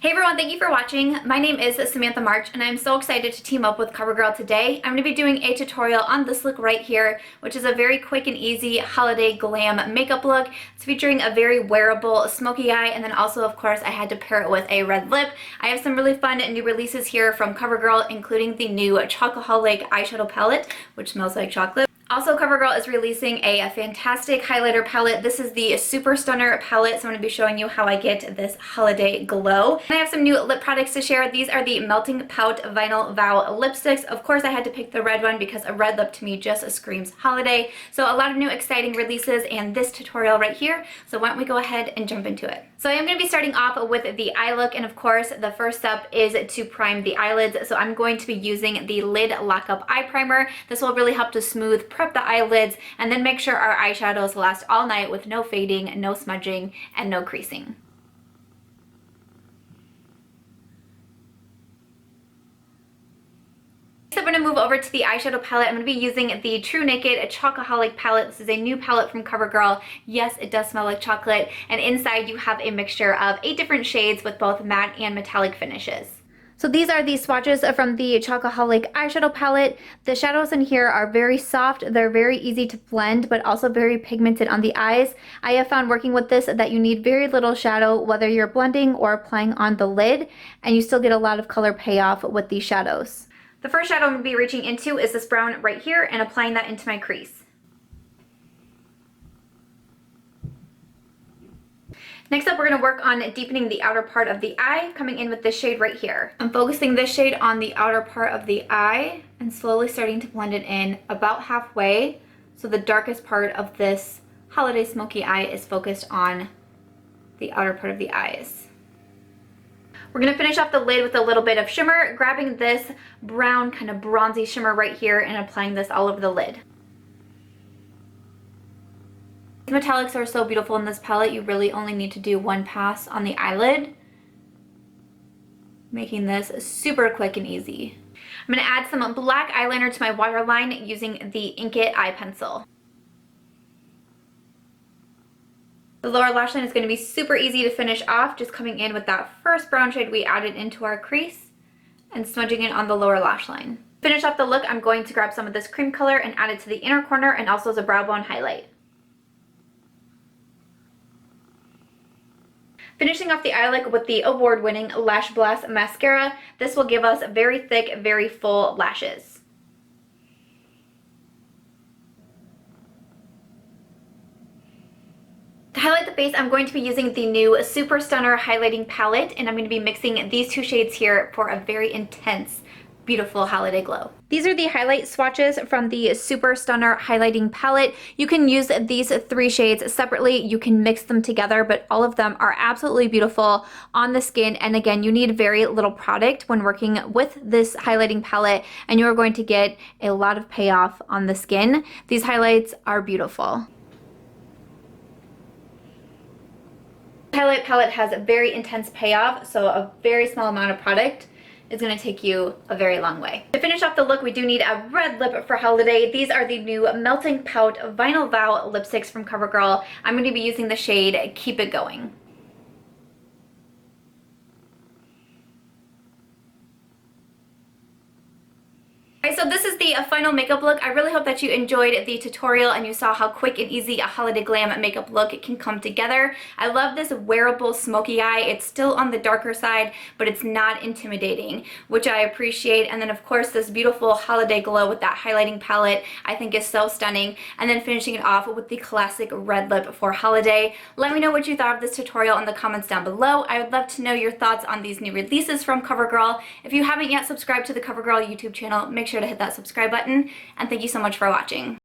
Hey everyone, thank you for watching. My name is Samantha March and I'm so excited to team up with CoverGirl today. I'm going to be doing a tutorial on this look right here, which is a very quick and easy holiday glam makeup look. It's featuring a very wearable smoky eye, and then also of course I had to pair it with a red lip. I have some really fun new releases here from CoverGirl, including the new Chocoholic eyeshadow palette, which smells like chocolate. Also, CoverGirl is releasing a fantastic highlighter palette. This is the Super Stunner palette, so I'm going to be showing you how I get this holiday glow. And I have some new lip products to share. These are the Melting Pout Vinyl Vow lipsticks. Of course, I had to pick the red one because a red lip to me just screams holiday. So a lot of new exciting releases and this tutorial right here. So why don't we go ahead and jump into it. So I am going to be starting off with the eye look, and of course, the first step is to prime the eyelids. So I'm going to be using the Lid Lock-Up Eye Primer. This will really help to smooth, prep the eyelids, and then make sure our eyeshadows last all night with no fading, no smudging, and no creasing. I'm going to move over to the eyeshadow palette. I'm going to be using the True Naked Chocoholic palette. This is a new palette from CoverGirl. Yes, it does smell like chocolate, and inside you have a mixture of 8 different shades with both matte and metallic finishes. So these are the swatches from the Chocoholic eyeshadow palette. The shadows in here are very soft, they're very easy to blend, but also very pigmented on the eyes. I have found working with this that you need very little shadow, whether you're blending or applying on the lid, and you still get a lot of color payoff with these shadows. The first shadow I'm going to be reaching into is this brown right here and applying that into my crease. Next up, we're going to work on deepening the outer part of the eye, coming in with this shade right here. I'm focusing this shade on the outer part of the eye and slowly starting to blend it in about halfway. So the darkest part of this holiday smoky eye is focused on the outer part of the eyes. We're going to finish off the lid with a little bit of shimmer, grabbing this brown kind of bronzy shimmer right here and applying this all over the lid. The metallics are so beautiful in this palette, you really only need to do one pass on the eyelid, making this super quick and easy. I'm going to add some black eyeliner to my waterline using the Ink It eye pencil. The lower lash line is going to be super easy to finish off, just coming in with that first brown shade we added into our crease and smudging it on the lower lash line. To finish off the look, I'm going to grab some of this cream color and add it to the inner corner and also as a brow bone highlight. Finishing off the eye look with the award-winning Lash Blast Mascara. This will give us very thick, very full lashes. To highlight the face, I'm going to be using the new Super Stunner Highlighting Palette, and I'm going to be mixing these two shades here for a very intense, beautiful holiday glow. These are the highlight swatches from the Super Stunner Highlighting Palette. You can use these 3 shades separately. You can mix them together, but all of them are absolutely beautiful on the skin. And again, you need very little product when working with this highlighting palette, and you are going to get a lot of payoff on the skin. These highlights are beautiful. The highlight palette has a very intense payoff, so a very small amount of product is going to take you a very long way. To finish off the look, we do need a red lip for holiday. These are the new Melting Pout Vinyl Vow lipsticks from CoverGirl. I'm going to be using the shade Keep It Going. Alright, so this is the final makeup look. I really hope that you enjoyed the tutorial and you saw how quick and easy a holiday glam makeup look can come together. I love this wearable smoky eye. It's still on the darker side, but it's not intimidating, which I appreciate. And then of course this beautiful holiday glow with that highlighting palette I think is so stunning. And then finishing it off with the classic red lip for holiday. Let me know what you thought of this tutorial in the comments down below. I would love to know your thoughts on these new releases from CoverGirl. If you haven't yet subscribed to the CoverGirl YouTube channel, make sure to hit that subscribe button, and thank you so much for watching.